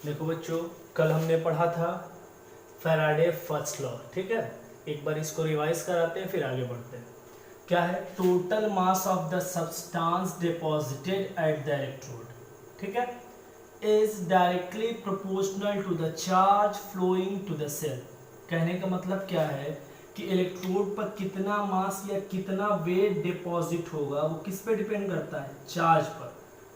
देखो बच्चों, कल हमने पढ़ा था फैराडे फर्स्ट लॉ। ठीक है, एक बार इसको रिवाइज कराते हैं फिर आगे बढ़ते हैं। क्या है? Total mass of the substance deposited at the electrode, ठीक है, is directly proportional to the charge flowing to the cell. कहने का मतलब क्या है कि इलेक्ट्रोड पर कितना मास या कितना वेट डिपॉजिट होगा वो किस पे डिपेंड करता है? चार्ज पर।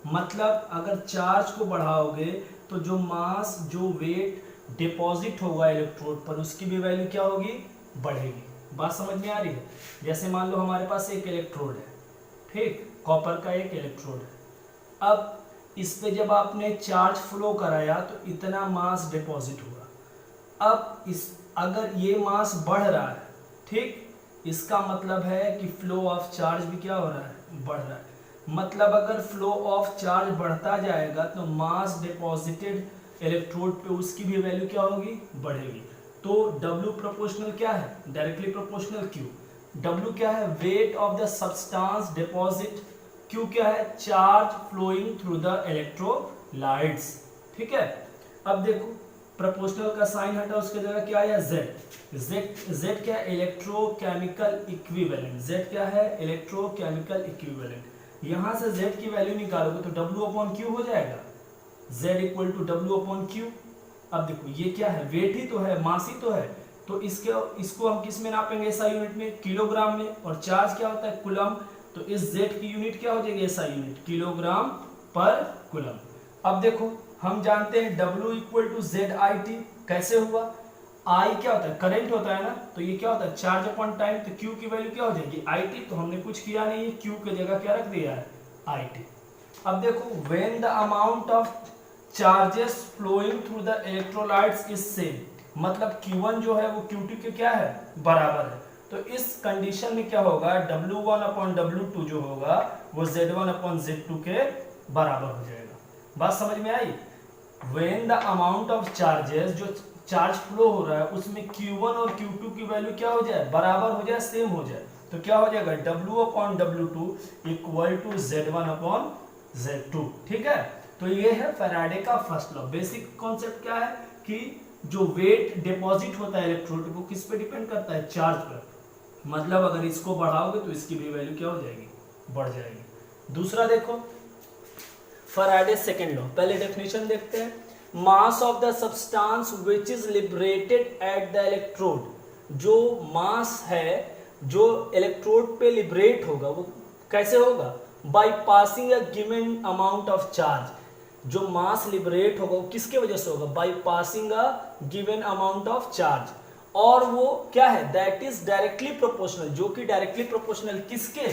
मतलब अगर चार्ज को बढ़ाओगे तो जो मास, जो वेट डिपॉजिट होगा इलेक्ट्रोड पर, उसकी भी वैल्यू क्या होगी? बढ़ेगी। बात समझ में आ रही है? जैसे मान लो हमारे पास एक इलेक्ट्रोड है, ठीक, कॉपर का एक इलेक्ट्रोड है। अब इस पे जब आपने चार्ज फ्लो कराया तो इतना मास डिपॉजिट हुआ। अब इस अगर ये मास बढ़ रहा है, ठीक, इसका मतलब है कि फ्लो ऑफ चार्ज भी क्या हो रहा है? बढ़ रहा है। मतलब अगर फ्लो ऑफ चार्ज बढ़ता जाएगा तो मास डिपॉजिटेड इलेक्ट्रोड पे उसकी भी वैल्यू क्या होगी? बढ़ेगी। तो W प्रोपोर्शनल क्या है? Directly proportional Q। W क्या है? Weight of the substance deposit. Q क्या है? Charge flowing through the electrolytes. ठीक है, अब देखो प्रोपोर्शनल का साइन हटा, उसके जगह क्या आया? Z क्या है? Electrochemical equivalent. Z क्या है? Electrochemical equivalent. यहां से Z की वैल्यू निकालोगे तो W अपॉन Q हो जाएगा। Z equal to W upon Q। अब देखो ये क्या है? वेट ही तो है, मास ही तो है। तो इसको हम किस में नापेंगे? SI यूनिट में, किलोग्राम में। और चार्ज क्या होता है? कूलम। तो इस Z की यूनिट क्या हो जाएगी? SI यूनिट, किलोग्राम पर कूलम। अब देखो हम जानते हैं W इक्वल टू ZIT। कैसे हुआ? I क्या होता है? करंट होता है ना, तो ये क्या होता है? Charge upon time. तो Q की वैल्यू क्या हो जाएगी? IT। तो हमने कुछ किया नहीं है, Q की जगह क्या रख दिया है? IT। अब देखो when the amount of charges flowing through the electrolytes is same, मतलब Q1 जो है वो Q2 के क्या है? बराबर है। तो इस कंडीशन में क्या होगा? W1 अपॉन W2 जो होगा वो Z1 अपॉन Z2 के बराबर हो जाएगा। बात समझ में आई? When the amount of charges, जो चार्ज फ्लो हो रहा है उसमें Q1 और Q2 की वैल्यू क्या हो जाए? बराबर हो जाए, सेम हो जाए। तो क्या हो जाएगा? W upon W2 equal to Z1 upon Z2। ठीक है, तो ये है फैराडे का फर्स्ट लॉ। बेसिक कॉन्सेप्ट क्या है कि जो वेट डिपॉजिट होता है इलेक्ट्रोड को किस पे डिपेंड करता है? चार्ज पर। मतलब अगर इसको बढ़ाओगे तो इसकी भी वैल्यू क्या हो जाएगी? बढ़ जाएगी। दूसरा देखो फैराडे सेकेंड लॉ। पहले डेफिनेशन देखते हैं। मास of the substance which is liberated at the electrode. जो मास है जो इलेक्ट्रोड पे लिबरेट होगा वो कैसे होगा? By passing a given amount of charge. जो मास लिबरेट होगा वो किसके वजह से होगा? By passing a given amount of charge. और वो क्या है? दैट इज डायरेक्टली प्रोपोर्शनल, जो कि डायरेक्टली प्रोपोर्शनल किसके?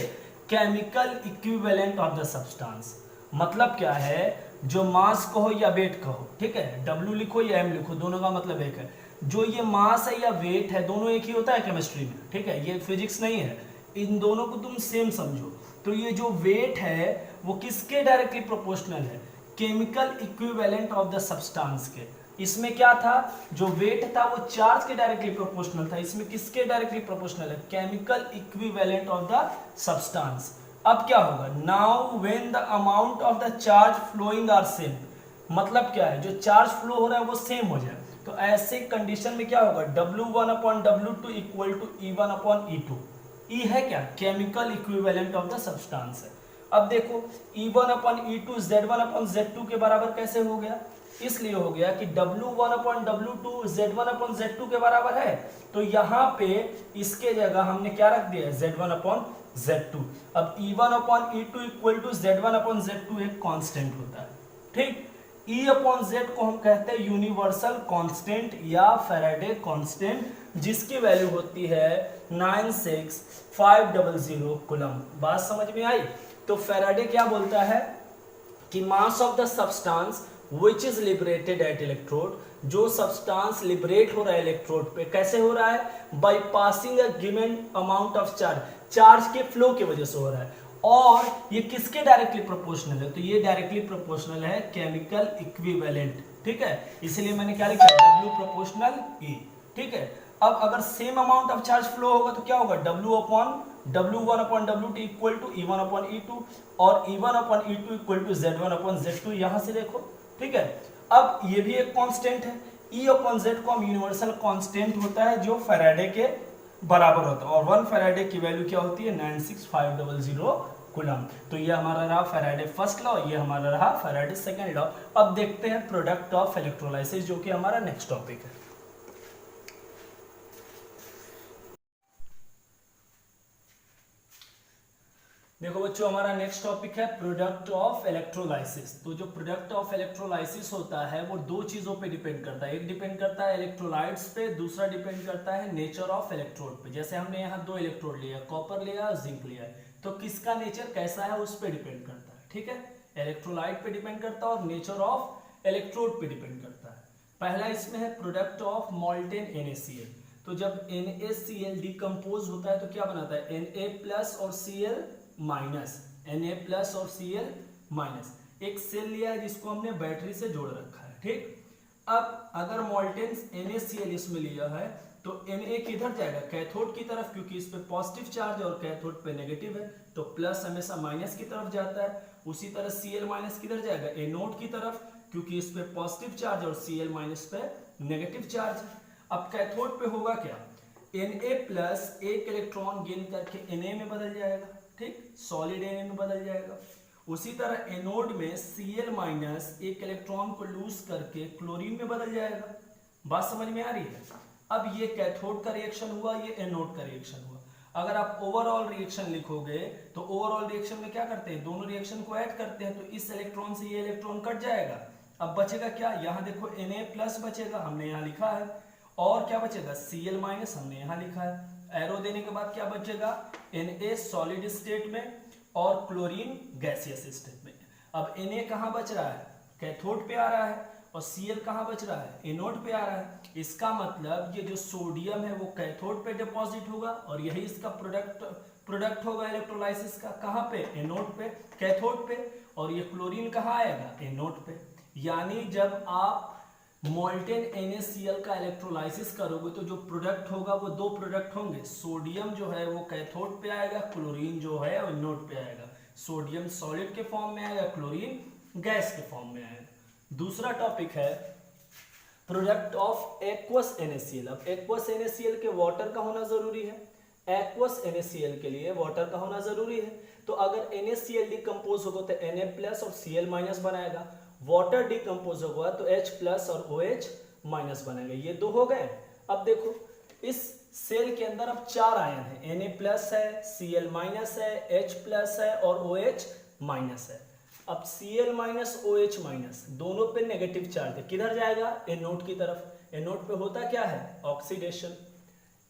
Chemical equivalent of the substance. मतलब क्या है? जो मास कहो या वेट कहो, ठीक है, W लिखो या M लिखो, दोनों का मतलब एक है। जो ये मास है या वेट है दोनों एक ही होता है केमिस्ट्री में, ठीक है, ये फिजिक्स नहीं है। इन दोनों को तुम सेम समझो। तो ये जो वेट है वो किसके डायरेक्टली प्रोपोर्शनल है? Chemical equivalent of the substance के। इसमें क्या था? जो वेट था वो चार्ज के डायरेक्टली प्रोपोर्शनल था। इसमें किसके डायरेक्टली प्रोपोर्शनल है? Chemical equivalent of the substance. अब क्या होगा? Now when the amount of the charge flowing are same. मतलब क्या है? जो चार्ज फ्लो हो रहा है वो सेम हो जाए। तो ऐसे कंडीशन में क्या होगा? W1 upon W2 equal to E1 upon E2। E है क्या? Chemical equivalent of the substance है। अब देखो E1 upon E2 Z1 upon Z2 के बराबर कैसे हो गया? इसलिए हो गया कि W1 upon W2 Z1 upon Z2 के बराबर है। तो यहाँ पे इसके जगह हमने क्या रख दिया है? Z1 upon Z2। अब E1 upon E2 equal to Z1 upon Z2 एक कांस्टेंट होता है, ठीक। E अपॉन Z को हम कहते हैं यूनिवर्सल कांस्टेंट या फैराडे कांस्टेंट, जिसकी वैल्यू होती है 96500 कूलम। बात समझ में आई? तो फैराडे क्या बोलता है कि मास of the substance which is liberated at electrode, जो सब्सटेंस लिबरेट हो रहा है इलेक्ट्रोड पे, कैसे हो रहा है? By passing a given amount of charge, charge के फ्लो की वजह से हो रहा है। और ये किसके डायरेक्टली प्रोपोर्शनल है? तो ये डायरेक्टली प्रोपोर्शनल है केमिकल इक्विवेलेंट, ठीक है। इसलिए मैंने क्या लिखा? W प्रोपोर्शनल E, ठीक है। अब अगर same amount of charge flow होगा तो क्या होगा? W upon W1 upon W2 equal to E1 upon E2 और E1 upon E2 equal to Z1 upon Z2। यहां से देखो, ठीक है। अब ये भी एक कांस्टेंट है, E अपॉन Z को हम यूनिवर्सल कांस्टेंट होता है जो फैराडे के बराबर होता है, और 1 फैराडे की वैल्यू क्या होती है 96500 कूलम। तो ये हमारा रहा फैराडे फर्स्ट लॉ, ये हमारा रहा फैराडे सेकंड लॉ। अब देखते हैं प्रोडक्ट ऑफ इलेक्ट्रोलाइसिस जो कि हमारा नेक्स्ट टॉपिक है। देखो बच्चों, हमारा नेक्स्ट टॉपिक है प्रोडक्ट ऑफ इलेक्ट्रोलाइसिस। तो जो प्रोडक्ट ऑफ इलेक्ट्रोलाइसिस होता है वो दो चीजों पे डिपेंड करता है, एक डिपेंड करता है इलेक्ट्रोलाइट्स पे, दूसरा डिपेंड करता है नेचर ऑफ इलेक्ट्रोड पे। जैसे हमने यहाँ दो इलेक्ट्रोड लिया, कॉपर लिया और जिंक लिया, तो किसका नेचर कैसा है उस पर डिपेंड करता है। ठीक है, इलेक्ट्रोलाइट पे डिपेंड करता है और नेचर ऑफ इलेक्ट्रोड पे डिपेंड करता है। पहला इसमें है प्रोडक्ट ऑफ मॉल्टेन NaCl। तो जब NaCl डिकम्पोज होता है तो क्या बनाता है Na प्लस और Cl माइनस, Na प्लस और Cl माइनस। एक सेल लिया है जिसको हमने बैटरी से जोड़ रखा है। ठीक, अब अगर मॉल्टेन NaCl इसमें लिया है तो Na किधर जाएगा कैथोड की तरफ, क्योंकि इस पे पॉजिटिव चार्ज और कैथोड पे नेगेटिव है, तो प्लस हमेशा माइनस की तरफ जाता है। उसी तरह Cl माइनस किधर जाएगा एनोड की तरफ, क्योंकि इस पे पॉजिटिव चार्ज और Cl माइनस पे नेगेटिव चार्ज है। अब कैथोड पे होगा क्या, Na प्लस एक इलेक्ट्रॉन गेन करके Na में बदल जाएगा। ठीक, सॉलिड Na में बदल जाएगा। उसी तरह एनोड में Cl माइनस एक इलेक्ट्रॉन को लूज करके क्लोरीन में बदल जाएगा। बात समझ में आ रही है। अब ये कैथोड का रिएक्शन हुआ, ये एनोड का रिएक्शन हुआ। अगर आप ओवरऑल रिएक्शन लिखोगे तो ओवरऑल रिएक्शन में क्या करते हैं, दोनों रिएक्शन को ऐड करते हैं, तो इस इलेक्ट्रॉन से ये इलेक्ट्रॉन कट जाएगा। अब बचेगा क्या, यहाँ देखो Na प्लस बचेगा, हमने यहाँ लिखा है, और क्या बचेगा Cl माइनस, हमने यहाँ लिखा है। एरो देने के बाद क्या बचेगा Na सॉलिड स्टेट में और क्लोरीन गैसियस स्टेट में। अब Na कहाँ बच रहा है, कैथोड पे आ रहा है, और Cl कहाँ बच रहा है, एनोड पे आ रहा है। इसका मतलब ये जो सोडियम है वो कैथोड पे डिपॉजिट होगा, और यही इसका प्रोडक्ट होगा इलेक्ट्रोलाइसिस का। कहाँ पे, एनोड पे, कैथोड पे, और ये क्लोरीन कहाँ आएगा, एनोड पे। यानी जब आप मॉल्टेन NaCl का इलेक्ट्रोलाइसिस करोगे तो जो प्रोडक्ट होगा वो दो प्रोडक्ट होंगे, सोडियम जो है वो कैथोड पे आएगा, क्लोरीन जो है वो एनोड पे आएगा। सोडियम सॉलिड के फॉर्म में आएगा, क्लोरीन गैस के फॉर्म में आएगा। दूसरा टॉपिक है प्रोडक्ट ऑफ एक्वस NaCl। अब एक्वस NaCl के वाटर का होना जरूरी है, एक्वस NaCl के लिए वाटर का होना जरूरी है। तो अगर NaCl डिकम्पोज होगा तो Na प्लस और Cl माइनस बनाएगा, वाटर डिकम्पोज होगा तो H प्लस और OH माइनस बनेगा। ये दो हो गए। अब देखो इस सेल के अंदर अब चार आयन है, Na प्लस है, Cl माइनस है, H प्लस है और OH माइनस है। अब Cl माइनस OH माइनस दोनों पे नेगेटिव चार्ज है, किधर जाएगा एनोड की तरफ। एनोड पे होता क्या है ऑक्सीडेशन।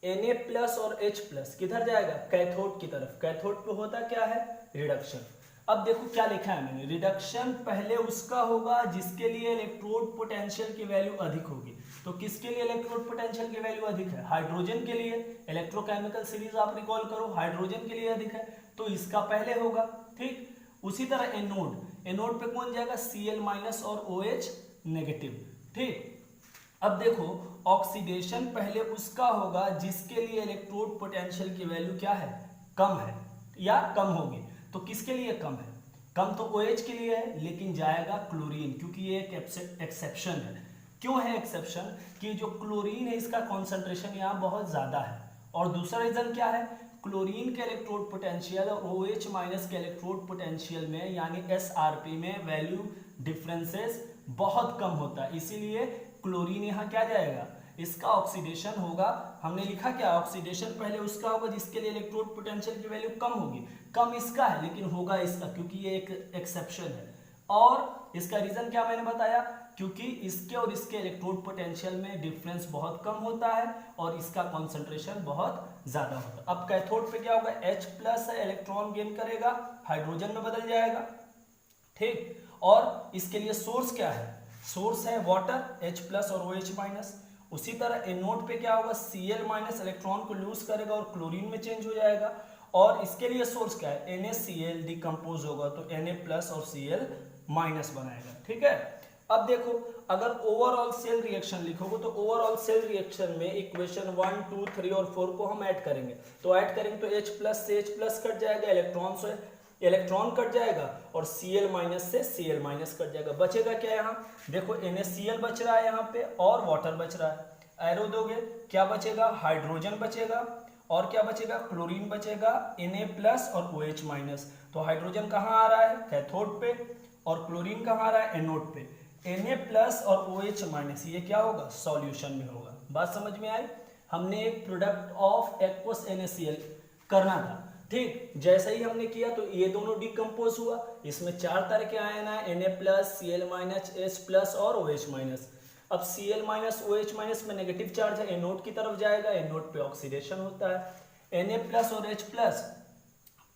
Na प्लस और H प्लस किधर जाएगा कैथोड की तरफ। कैथोड पे होता क्या है रिडक्शन। अब देखो क्या लिखा है मैंने, रिडक्शन पहले उसका होगा जिसके लिए इलेक्ट्रोड पोटेंशियल की वैल्यू अधिक होगी। तो किसके लिए इलेक्ट्रोड पोटेंशियल की वैल्यू अधिक है, हाइड्रोजन के लिए। इलेक्ट्रोकेमिकल सीरीज आप रिकॉल करो, हाइड्रोजन के लिए अधिक है तो इसका पहले होगा। ठीक, उसी तरह एनोड, एनोड पे कौन जाएगा Cl माइनस और OH नेगेटिव। ठीक, अब देखो ऑक्सीडेशन पहले उसका होगा जिसके लिए इलेक्ट्रोड पोटेंशियल की वैल्यू क्या है कम है या कम होगी। तो किसके लिए कम है, कम तो OH के लिए है, लेकिन जाएगा क्लोरीन, क्योंकि ये एक एक्सेप्शन है। क्यों है एक्सेप्शन, कि जो क्लोरीन है इसका कॉन्सेंट्रेशन यहाँ बहुत ज्यादा है। और दूसरा रीजन क्या है, क्लोरीन के इलेक्ट्रोड पोटेंशियल और OH माइनस के इलेक्ट्रोड पोटेंशियल में यानी SRP में वैल्यू डिफरेंसेस बहुत कम होता है, इसीलिए क्लोरीन यहाँ क्या जाएगा, इसका ऑक्सीडेशन होगा। हमने लिखा क्या, ऑक्सीडेशन पहले उसका होगा जिसके लिए इलेक्ट्रोड पोटेंशियल की वैल्यू कम होगी। कम इसका है लेकिन होगा इसका, क्योंकि ये एक एक्सेप्शन है। और इसका रीजन क्या मैंने बताया, क्योंकि इसके और इसके इलेक्ट्रोड पोटेंशियल में डिफरेंस बहुत कम होता है और इसका कॉन्सेंट्रेशन बहुत ज्यादा होता है। अब कैथोड पे क्या होगा, H प्लस है, इलेक्ट्रॉन गेन करेगा, हाइड्रोजन में बदल जाएगा। ठीक, और इसके लिए सोर्स क्या है, सोर्स है वाटर H प्लस और OH माइनस। उसी तरह एनोड पे क्या होगा, Cl माइनस इलेक्ट्रॉन को लूज करेगा और क्लोरीन में चेंज हो जाएगा। और इसके लिए सोर्स क्या है, NaCl डिकम्पोज होगा तो Na प्लस और Cl माइनस बनाएगा। ठीक है, अब देखो अगर ओवरऑल सेल रिएक्शन लिखोगे तो ओवरऑल सेल रिएक्शन में इक्वेशन 1, 2, 3 और 4 को हम ऐड करेंगे। तो ऐड करेंगे तो H प्लस से H प्लस कट जाएगा, इलेक्ट्रॉन से इलेक्ट्रॉन कट जाएगा और Cl माइनस से Cl माइनस कट जाएगा। बचेगा क्या यहाँ, देखो NaCl बच रहा है यहाँ पे और वाटर बच रहा है। एरो दोगे क्या बचेगा, हाइड्रोजन बचेगा और क्या बचेगा, क्लोरीन बचेगा, Na प्लस और OH माइनस। तो हाइड्रोजन कहाँ आ रहा है, कैथोड पे, और क्लोरीन कहाँ आ रहा है, एनोड पे। Na प्लस और OH माइनस ये क्या होगा, सॉल्यूशन में होगा। बात समझ में आई। हमने एक प्रोडक्ट ऑफ एक्वस NaCl करना था, ठीक। जैसे ही हमने किया तो ये दोनों डिकम्पोज हुआ, इसमें 4 तरह के आयन है, Na plus, Cl minus, H plus और OH माइनस। अब Cl माइनस OH माइनस में नेगेटिव चार्ज है, एनोड की तरफ जाएगा, एनोड पे ऑक्सीडेशन होता है। Na प्लस और H प्लस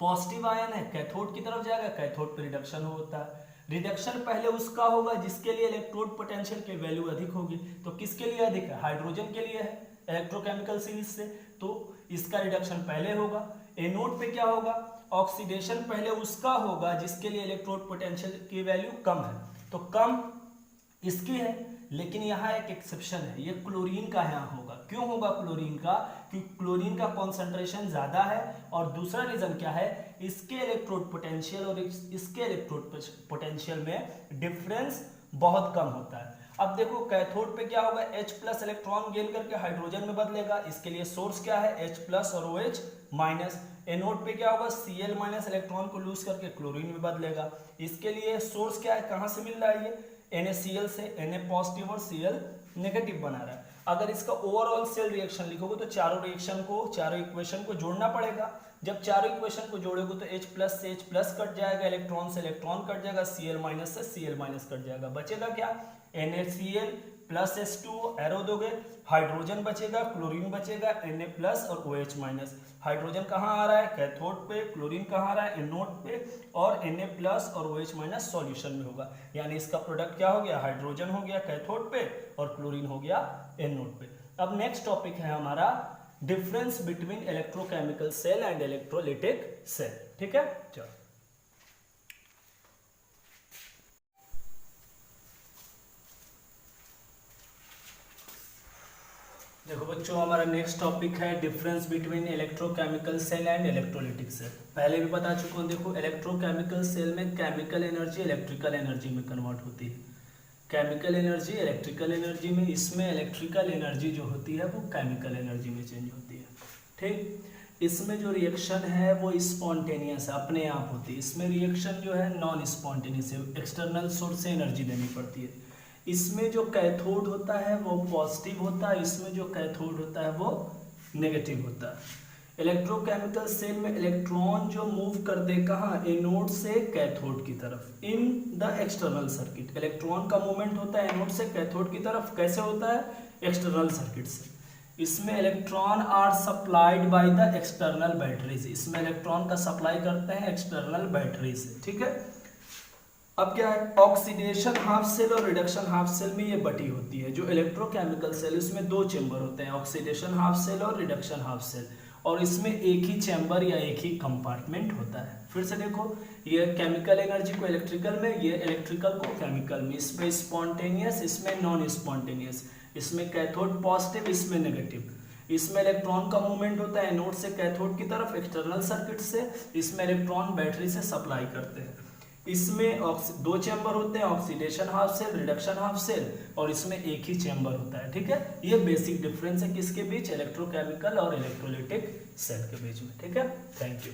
पॉजिटिव आयन है, कैथोड की तरफ जाएगा, कैथोड पे रिडक्शन होता है। रिडक्शन पहले उसका होगा जिसके लिए इलेक्ट्रोड पोटेंशियल की वैल्यू अधिक होगी। तो किसके लिए अधिक है, हाइड्रोजन के लिए है इलेक्ट्रोकेमिकल सीरीज से, तो इसका रिडक्शन पहले होगा। एनोड पे क्या होगा, ऑक्सीडेशन पहले उसका होगा जिसके लिए इलेक्ट्रोड पोटेंशियल की वैल्यू कम है। तो कम इसकी है, लेकिन यहाँ एक एक्सेप्शन है, ये क्लोरीन का यहाँ होगा। क्यों होगा क्लोरीन का, क्योंकि क्लोरीन का कॉन्सेंट्रेशन ज्यादा है, और दूसरा रीजन क्या है, इसके इलेक्ट्रोड पोटेंशियल और इसके इलेक्ट्रोड पोटेंशियल में डिफरेंस बहुत कम होता है। अब देखो कैथोड पे क्या होगा, H प्लस इलेक्ट्रॉन गेन करके हाइड्रोजन में बदलेगा, इसके लिए सोर्स क्या है, H प्लस और OH माइनस। एनोड पे क्या होगा, Cl माइनस इलेक्ट्रॉन को लूज करके क्लोरीन में बदलेगा, इसके लिए सोर्स क्या है, कहाँ से मिल रहा है, ये NaCl से। Na पॉजिटिव और Cl नेगेटिव बना रहा है। अगर इसका ओवरऑल सेल रिएक्शन लिखोगे तो चारों इक्वेशन को जोड़ना पड़ेगा। जब चारों इक्वेशन को जोड़ोगे तो H प्लस से H प्लस कट जाएगा, इलेक्ट्रॉन से इलेक्ट्रॉन कट जाएगा, Cl माइनस से Cl माइनस कट जाएगा। बचेगा क्या, NaCl प्लस H2, एरो दोगे, हाइड्रोजन बचेगा, क्लोरीन बचेगा, Na प्लस और OH माइनस। हाइड्रोजन कहाँ आ रहा है, कैथोड पे, क्लोरीन कहाँ आ रहा है, एनोड पे, और Na प्लस और OH माइनस सॉल्यूशन में होगा। यानी इसका प्रोडक्ट क्या हो गया, हाइड्रोजन हो गया कैथोड पे और क्लोरीन हो गया एनोड पे। अब नेक्स्ट टॉपिक है हमारा difference between electrochemical cell and electrolytic cell, ठीक है। चलो देखो बच्चों, हमारा नेक्स्ट टॉपिक है difference between electrochemical cell and electrolytic cell. पहले भी बता चुका हूँ। देखो इलेक्ट्रोकेमिकल सेल में केमिकल एनर्जी इलेक्ट्रिकल एनर्जी में कन्वर्ट होती है, केमिकल एनर्जी इलेक्ट्रिकल एनर्जी में, इसमें इलेक्ट्रिकल एनर्जी जो होती है वो केमिकल एनर्जी में चेंज होती है, ठीक। इसमें जो रिएक्शन है वो स्पॉन्टेनियस है, अपने आप होती है। इसमें रिएक्शन जो है नॉन स्पॉन्टेनियस है, एक्सटर्नल सोर्स से एनर्जी देनी पड़ती है। इसमें जो कैथोड होता है वो पॉजिटिव होता है, इसमें जो कैथोड होता है वो नेगेटिव होता है। इलेक्ट्रोकेमिकल सेल में इलेक्ट्रॉन जो मूव कर दे कहाँ, एनोड से कैथोड की तरफ, in the external circuit. Electron का मूवमेंट होता है एनोड से कैथोड की तरफ, कैसे होता है, एक्सटर्नल सर्किट से। इसमें electron are supplied by the external batteries, इसमें इलेक्ट्रॉन का सप्लाई करते हैं एक्सटर्नल बैटरी से, ठीक है। अब क्या है, ऑक्सीडेशन हाफ सेल और रिडक्शन हाफ सेल में ये बटी होती है। जो इलेक्ट्रोकेमिकल सेल इसमें 2 चेंबर होते हैं, ऑक्सीडेशन हाफ सेल और रिडक्शन हाफ सेल, और इसमें एक ही चैम्बर या एक ही कंपार्टमेंट होता है। फिर से देखो, ये केमिकल एनर्जी को इलेक्ट्रिकल में, ये इलेक्ट्रिकल को केमिकल में। इसमें स्पॉन्टेनियस, इसमें नॉन स्पॉन्टेनियस, इसमें कैथोड पॉजिटिव, इसमें नेगेटिव। इसमें इलेक्ट्रॉन का मूवमेंट होता है एनोड से कैथोड की तरफ एक्सटर्नल सर्किट से, इसमें इलेक्ट्रॉन बैटरी से सप्लाई करते हैं। इसमें 2 चैम्बर होते हैं, oxidation half cell, reduction half cell, और इसमें एक ही चैम्बर होता है, ठीक है। ये बेसिक डिफरेंस है किसके बीच, इलेक्ट्रोकेमिकल और इलेक्ट्रोलिटिक सेल के बीच में, ठीक है। Thank you.